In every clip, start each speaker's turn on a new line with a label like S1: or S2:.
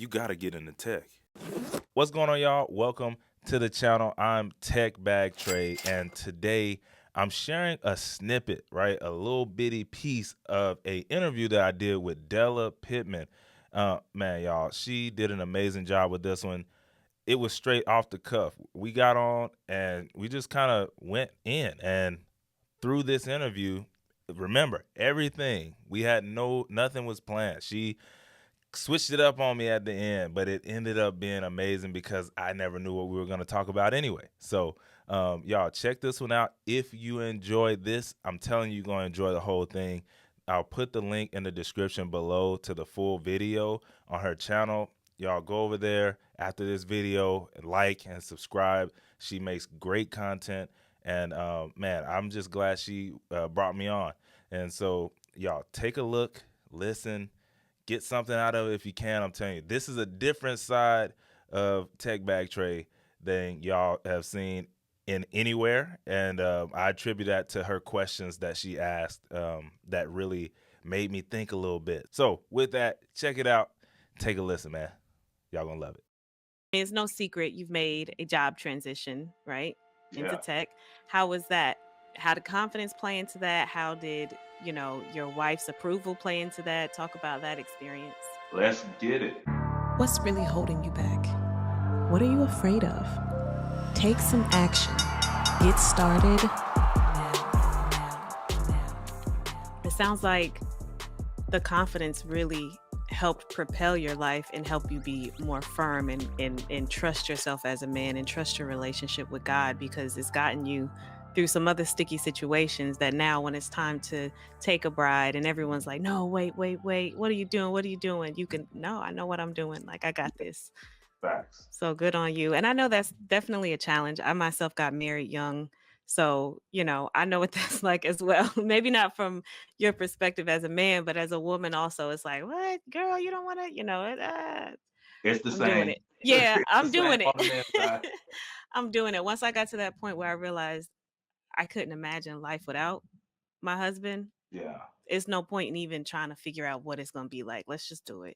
S1: you got to get into tech. What's going on, y'all? Welcome to the channel. I'm Tech Bag Trey, and today I'm sharing a snippet, right? A little bitty piece of a interview that I did with Della Pittman. Man, y'all, she did an amazing job with this one. It was straight off the cuff. We got on and we just kind of went in, and through this interview, remember everything we had, nothing was planned. She switched it up on me at the end, but it ended up being amazing because I never knew what we were going to talk about anyway. So y'all check this one out. If you enjoyed this, I'm telling you, you're going to enjoy the whole thing. I'll put the link in the description below to the full video on her channel. Y'all go over there after this video and like and subscribe. She makes great content. And man, I'm just glad she brought me on. And so y'all take a look, listen, get something out of it if you can. I'm telling you, this is a different side of Tech Bag Trey than y'all have seen in anywhere. And I attribute that to her questions that she asked that really made me think a little bit. So with that, check it out. Take a listen, man. Y'all gonna love it.
S2: It's no secret you've made a job transition, right? Into
S3: Yeah,
S2: tech. How was that? How did confidence play into that? How did, your wife's approval play into that? Talk about that experience.
S3: let's get it.
S4: What's really holding you back? What are you afraid of? Take some action. Get started now.
S2: It sounds like the confidence really helped propel your life and help you be more firm and trust yourself as a man and trust your relationship with God, because it's gotten you through some other sticky situations that now when it's time to take a bride and everyone's like, no, wait, what are you doing, you can, no, I know what I'm doing, like I got this.
S3: Facts.
S2: So good on you. And I know that's definitely a challenge. I myself got married young. So, I know what that's like as well. Maybe not from your perspective as a man, but as a woman also, it's like, what, girl, you don't want to,
S3: It's the
S2: I'm doing
S3: same.
S2: it. Yeah,
S3: It's the
S2: I'm
S3: same
S2: doing it.
S3: on the men's side.
S2: I'm doing it. Once I got to that point where I realized I couldn't imagine life without my husband,
S3: Yeah.
S2: it's no point in even trying to figure out what it's going to be like. Let's just do it.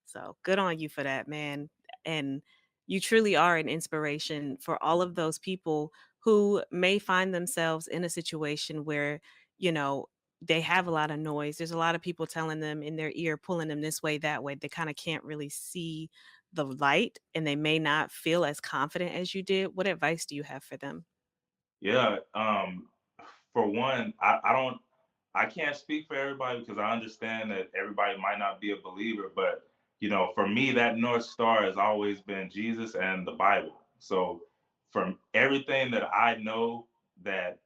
S2: So good on you for that, man. And you truly are an inspiration for all of those people who may find themselves in a situation where, you know, they have a lot of noise. There's a lot of people telling them in their ear, pulling them this way, that way. They kind of can't really see the light and they may not feel as confident as you did. What advice do you have for them?
S3: Yeah. For one, I can't speak for everybody because I understand that everybody might not be a believer, but for me, that North Star has always been Jesus and the Bible. So from everything that I know that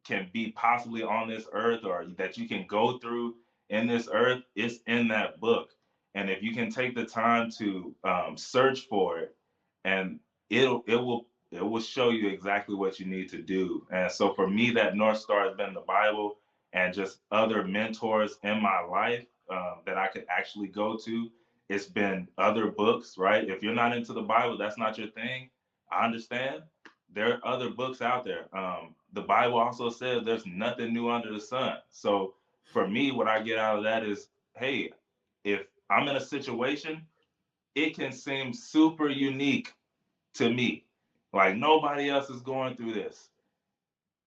S3: can be possibly on this earth or that you can go through in this earth, it's in that book. And if you can take the time to search for it, and it will show you exactly what you need to do. And so for me, that North Star has been the Bible and just other mentors in my life that I could actually go to. It's been other books, right? If you're not into the Bible, that's not your thing. I understand. There are other books out there. The Bible also says there's nothing new under the sun. So for me, what I get out of that is, hey, if I'm in a situation, it can seem super unique to me. Like nobody else is going through this.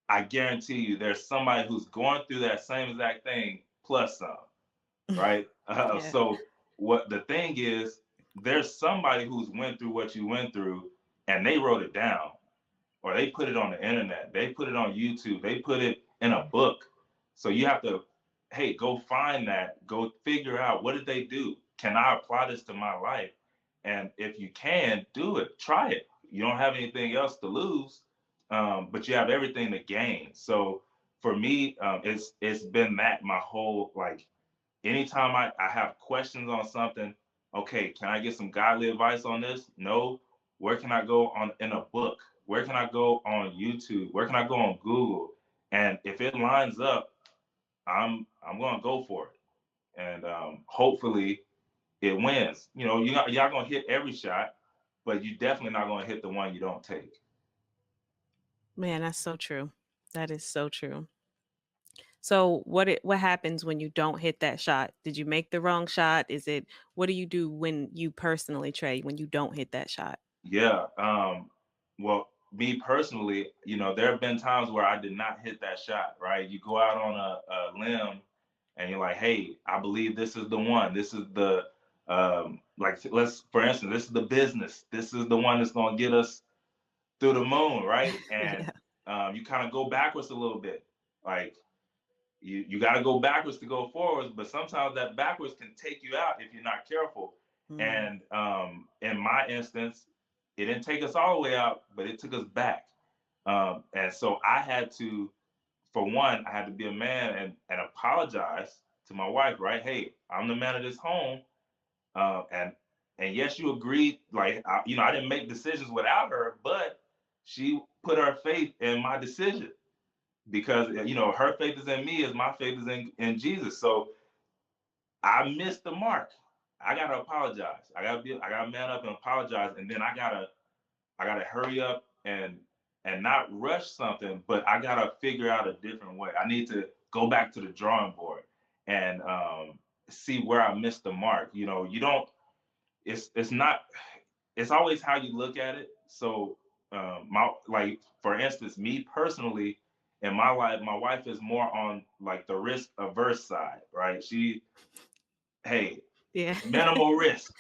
S3: I guarantee you there's somebody who's going through that same exact thing plus some, right?
S2: Yeah.
S3: So what the thing is, there's somebody who's went through what you went through and they wrote it down or they put it on the internet. They put it on YouTube. They put it in a book. So you have to, hey, go find that, go figure out what did they do? Can I apply this to my life? And if you can, do it. Try it. You don't have anything else to lose, but you have everything to gain. So for me, it's been that my whole like. Anytime I have questions on something, okay, can I get some godly advice on this? No. Where can I go on in a book? Where can I go on YouTube? Where can I go on Google? And if it lines up, I'm gonna go for it. And hopefully it wins. Y'all gonna hit every shot, but you definitely not gonna hit the one you don't take.
S2: Man, that's so true. That is so true. So what happens when you don't hit that shot? Did you make the wrong shot? Is it what do you do when you personally, Trey, when you don't hit that shot?
S3: Yeah. Well, me personally, there have been times where I did not hit that shot, right? You go out on a limb and you're like, hey, I believe this is the one. This is the, like, let's, for instance, this is the business. This is the one that's going to get us through the moon, right? And
S2: Yeah.
S3: you kind of go backwards a little bit. Like, you got to go backwards to go forwards, but sometimes that backwards can take you out if you're not careful.
S2: Mm,
S3: And in my instance, it didn't take us all the way out, but it took us back. And so I had to, for one, I had to be a man and apologize to my wife, right? Hey, I'm the man of this home. And yes, you agreed. Like, I didn't make decisions without her, but she put her faith in my decision because her faith is in me as my faith is in Jesus. So I missed the mark. I gotta apologize. I gotta man up and apologize, and then I gotta hurry up and not rush something, but I gotta figure out a different way. I need to go back to the drawing board and see where I missed the mark. You don't. It's not. It's always how you look at it. So my like for instance, me personally in my life, my wife is more on like the risk averse side, right? Hey,
S2: yeah.
S3: minimal risk.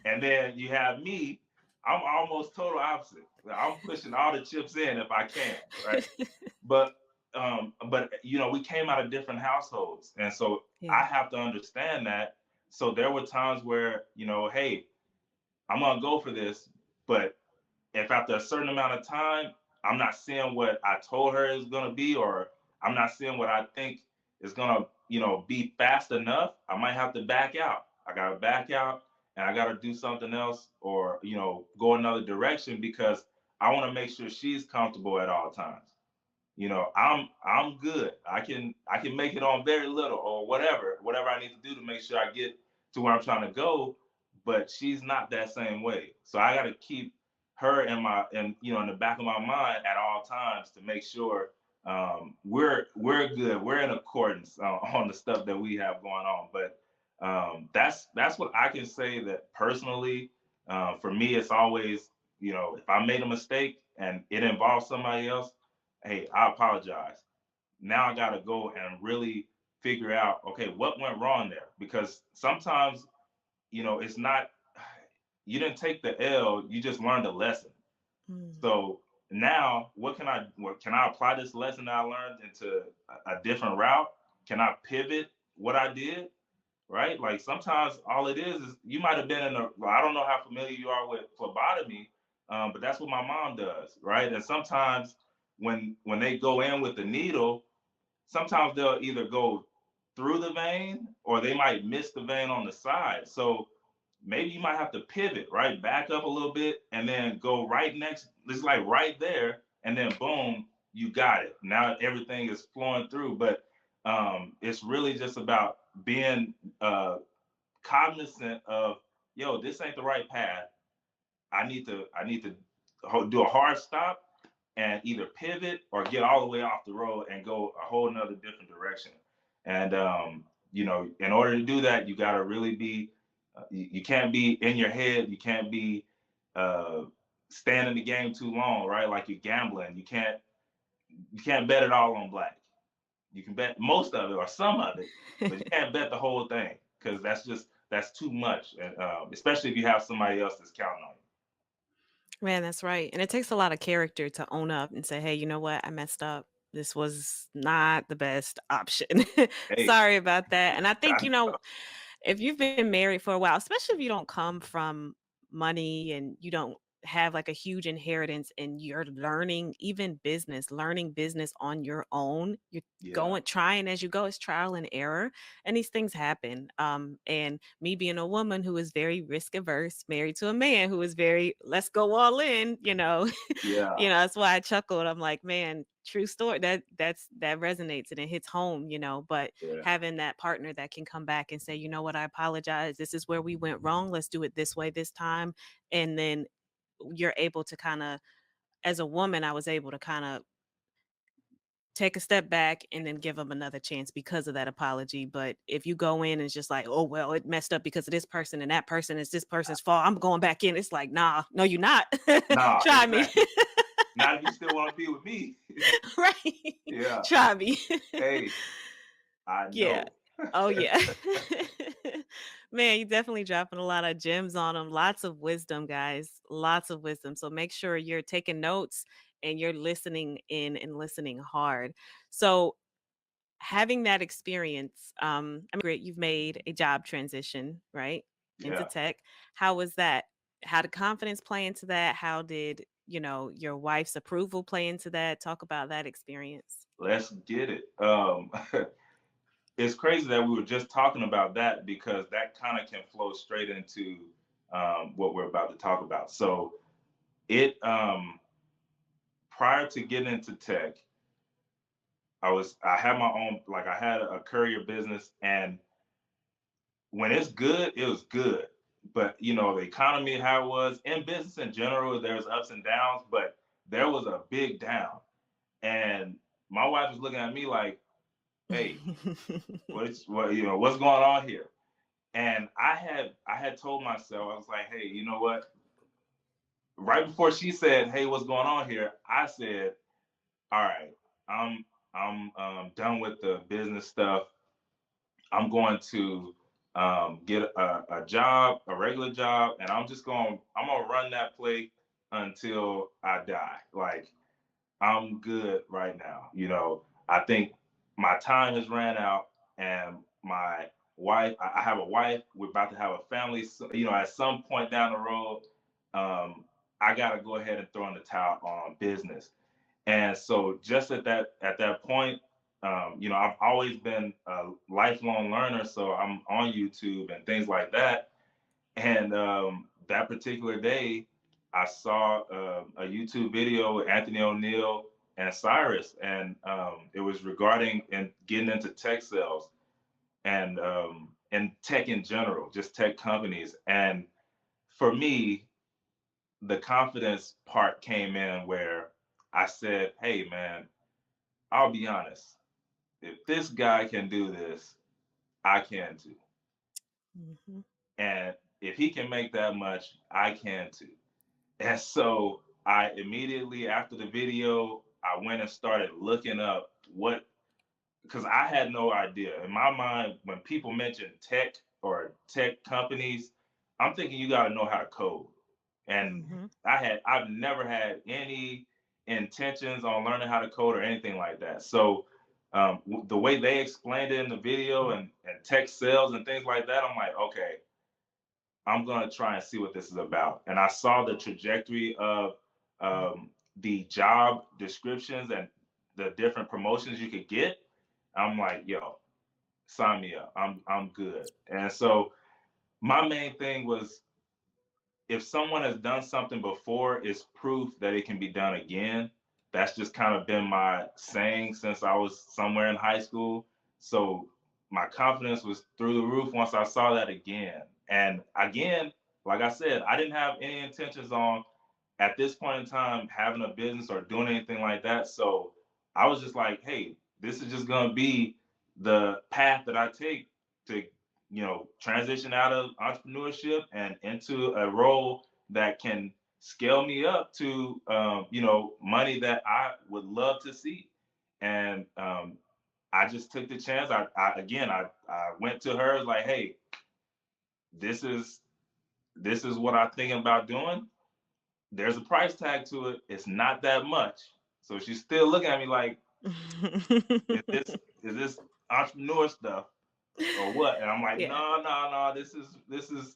S3: And then you have me, I'm almost total opposite. I'm pushing all the chips in if I can, right? But we came out of different households. And so
S2: Yeah.
S3: I have to understand that. So there were times where, hey, I'm gonna go for this, but if after a certain amount of time I'm not seeing what I told her is gonna be, or I'm not seeing what I think is gonna, be fast enough, I might have to back out. I gotta back out and I gotta do something else, or go another direction because I want to make sure she's comfortable at all times. I'm good. I can make it on very little or whatever I need to do to make sure I get to where I'm trying to go, but she's not that same way. So I got to keep her in the back of my mind at all times to make sure we're good. We're in accordance on the stuff that we have going on. But that's what I can say that personally, for me, it's always, if I made a mistake and it involves somebody else, hey, I apologize. Now I got to go and really figure out, okay, what went wrong there? Because sometimes, it's not, you didn't take the L, you just learned a lesson.
S2: Mm,
S3: So now what can I apply this lesson that I learned into a different route? Can I pivot what I did? Right? Like sometimes all it is you might have been I don't know how familiar you are with phlebotomy, but that's what my mom does, right? And sometimes when they go in with the needle, sometimes they'll either go through the vein or they might miss the vein on the side. So maybe you might have to pivot, right? Back up a little bit and then go right next, it's like right there, and then boom, you got it. Now everything is flowing through. But it's really just about being cognizant of, yo, this ain't the right path. I need to do a hard stop and either pivot or get all the way off the road and go a whole nother different direction. And in order to do that, you got to really be. You can't be in your head. You can't be uh, staying in the game too long, right? Like you're gambling. You can't bet it all on black. You can bet most of it or some of it, but you can't bet the whole thing because that's too much, and especially if you have somebody else that's counting on
S2: man, that's right. And it takes a lot of character to own up and say, "Hey, you know what? I messed up. This was not the best option.
S3: you. Hey,
S2: Sorry about that." And I think,
S3: I,
S2: if you've been married for a while, especially if you don't come from money and you don't have like a huge inheritance and you're learning business on your own, you're
S3: yeah,
S2: going trying as you go, it's trial and error, and these things happen. And me being a woman who is very risk averse, married to a man who is very let's go all in,
S3: yeah,
S2: that's why I chuckled. I'm like, man, true story. That resonates and it hits home, but
S3: yeah.
S2: having that partner that can come back and say, you know what, I apologize. This is where we went wrong. Let's do it this way this time. And then you're able to kind of, as a woman, I was able to kind of take a step back and then give them another chance because of that apology. But if you go in and it's just like, oh, well, it messed up because of this person and that person, it's this person's fault, I'm going back in. It's like, nah, no, you're not.
S3: Nah,
S2: Try me.
S3: exactly. Not if you still want to be with me.
S2: Right.
S3: Yeah.
S2: Try me.
S3: Hey, I
S2: Yeah.
S3: know.
S2: Oh, yeah. Man, you definitely dropping a lot of gems on them. Lots of wisdom, guys. Lots of wisdom. So make sure you're taking notes and you're listening in and listening hard. So having that experience, I mean, great, you've made a job transition, right? Into
S3: Yeah.
S2: tech. How was that? How did confidence play into that? How did, your wife's approval play into that? Talk about that experience.
S3: Let's get it. It's crazy that we were just talking about that because that kind of can flow straight into what we're about to talk about. So it prior to getting into tech, I had my own, like, I had a courier business, and when it's good, it was good. But the economy, how it was in business in general, there's ups and downs, but there was a big down. And my wife was looking at me like, hey, what's going on here? And I had told myself, I was like, hey, you know what? Right before she said, hey, what's going on here? I said, all right, I'm done with the business stuff. I'm going to get a job, a regular job, and I'm gonna run that play until I die. Like, I'm good right now. I think my time has ran out, and my wife, I have a wife. We're about to have a family. So, at some point down the road, I gotta go ahead and throw in the towel on business. And so, just at that point, I've always been a lifelong learner. So I'm on YouTube and things like that. And that particular day, I saw a YouTube video with Anthony O'Neill and Cyrus, and it was regarding and getting into tech sales and tech in general, just tech companies. And for me, the confidence part came in where I said, "Hey, man, I'll be honest. If this guy can do this, I can too.
S2: Mhm.
S3: And if he can make that much, I can too." And so I immediately after the video, I went and started looking up because I had no idea. In my mind, when people mention tech or tech companies, I'm thinking you got to know how to code. And
S2: Mhm.
S3: I've never had any intentions on learning how to code or anything like that. So the way they explained it in the video and tech sales and things like that, I'm like, okay, I'm gonna try and see what this is about. And I saw the trajectory of the job descriptions and the different promotions you could get. I'm like, yo, sign me up. I'm good. And so my main thing was if someone has done something before, it's proof that it can be done again. That's just kind of been my saying since I was somewhere in high school. So my confidence was through the roof once I saw that again. And again, like I said, I didn't have any intentions on at this point in time having a business or doing anything like that. So I was just like, hey, this is just gonna be the path that I take to, transition out of entrepreneurship and into a role that can scale me up to, money that I would love to see. And I just took the chance. I went to her like, hey, this is what I'm thinking about doing. There's a price tag to it. It's not that much. So she's still looking at me like, is this entrepreneur stuff or what? And I'm like,
S2: Yeah.
S3: no, no, no. This is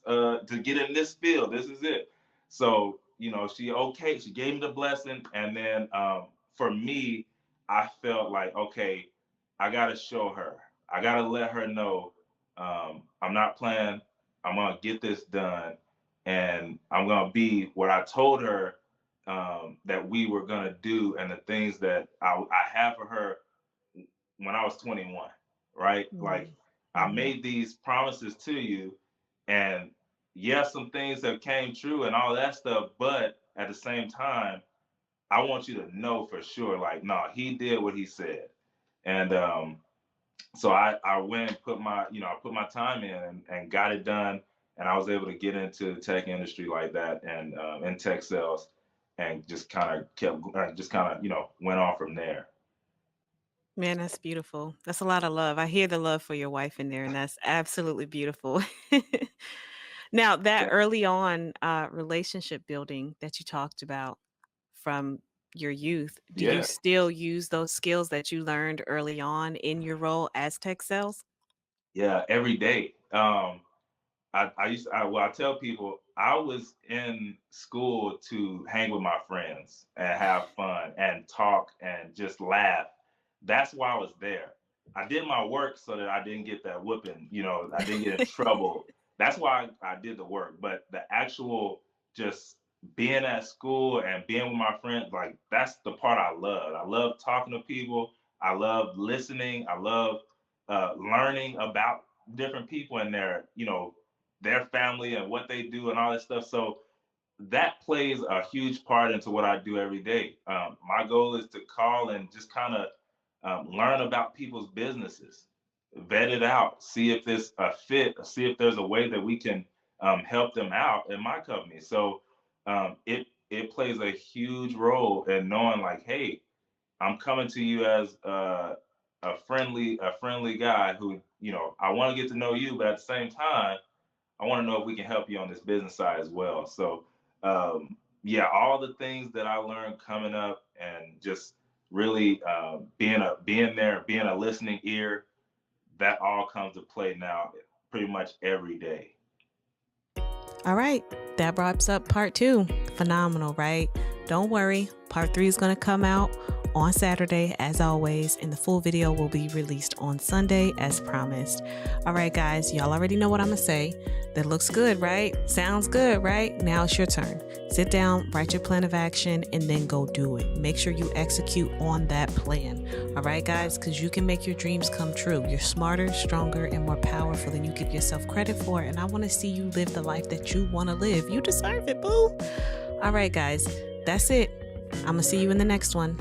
S3: to get in this field. This is it. So she gave me the blessing, and then for me, I felt like, okay, I gotta show her. I gotta let her know I'm not playing. I'm gonna get this done, and I'm gonna be what I told her that we were gonna do, and the things that I have for her when I was 21, right? Like, I
S2: Mhm.
S3: made these promises to you, and yes, some things have came true and all that stuff, but at the same time, I want you to know for sure, like, no, he did what he said. And so I went and put my, I put my time in and got it done. And I was able to get into the tech industry like that and in tech sales and just kind of went on from there.
S2: Man, that's beautiful. That's a lot of love. I hear the love for your wife in there, and that's absolutely beautiful. Now, that early on relationship building that you talked about from your youth, do you
S3: Yeah.
S2: still use those skills that you learned early on in your role as tech sales?
S3: Yeah, every day. I tell people I was in school to hang with my friends and have fun and talk and just laugh. That's why I was there. I did my work so that I didn't get that whooping, I didn't get in trouble. That's why I did the work. But the actual just being at school and being with my friends, like that's the part I love. I love talking to people. I love listening. I love learning about different people and their family and what they do and all that stuff. So that plays a huge part into what I do every day. My goal is to call and just kind of learn about people's businesses, vet it out, see if there's a fit, see if there's a way that we can help them out in my company. So it plays a huge role in knowing like, hey, I'm coming to you as a friendly guy who I want to get to know you, but at the same time I want to know if we can help you on this business side as well. So, yeah, all the things that I learned coming up and just really being there, being a listening ear, that all comes to play now pretty much every day.
S4: All right, that wraps up part 2. Phenomenal, right? Don't worry, part 3 is going to come out on Saturday as always, and the full video will be released on Sunday as promised. All right, guys, y'all already know what I'm gonna say. That looks good, right? Sounds good, right? Now it's your turn. Sit down, write your plan of action, and then go do it. Make sure you execute on that plan. All right, guys, because you can make your dreams come true. You're smarter, stronger, and more powerful than you give yourself credit for, and I want to see you live the life that you want to live. You deserve it, boo. All right, guys, that's it. I'm gonna see you in the next one.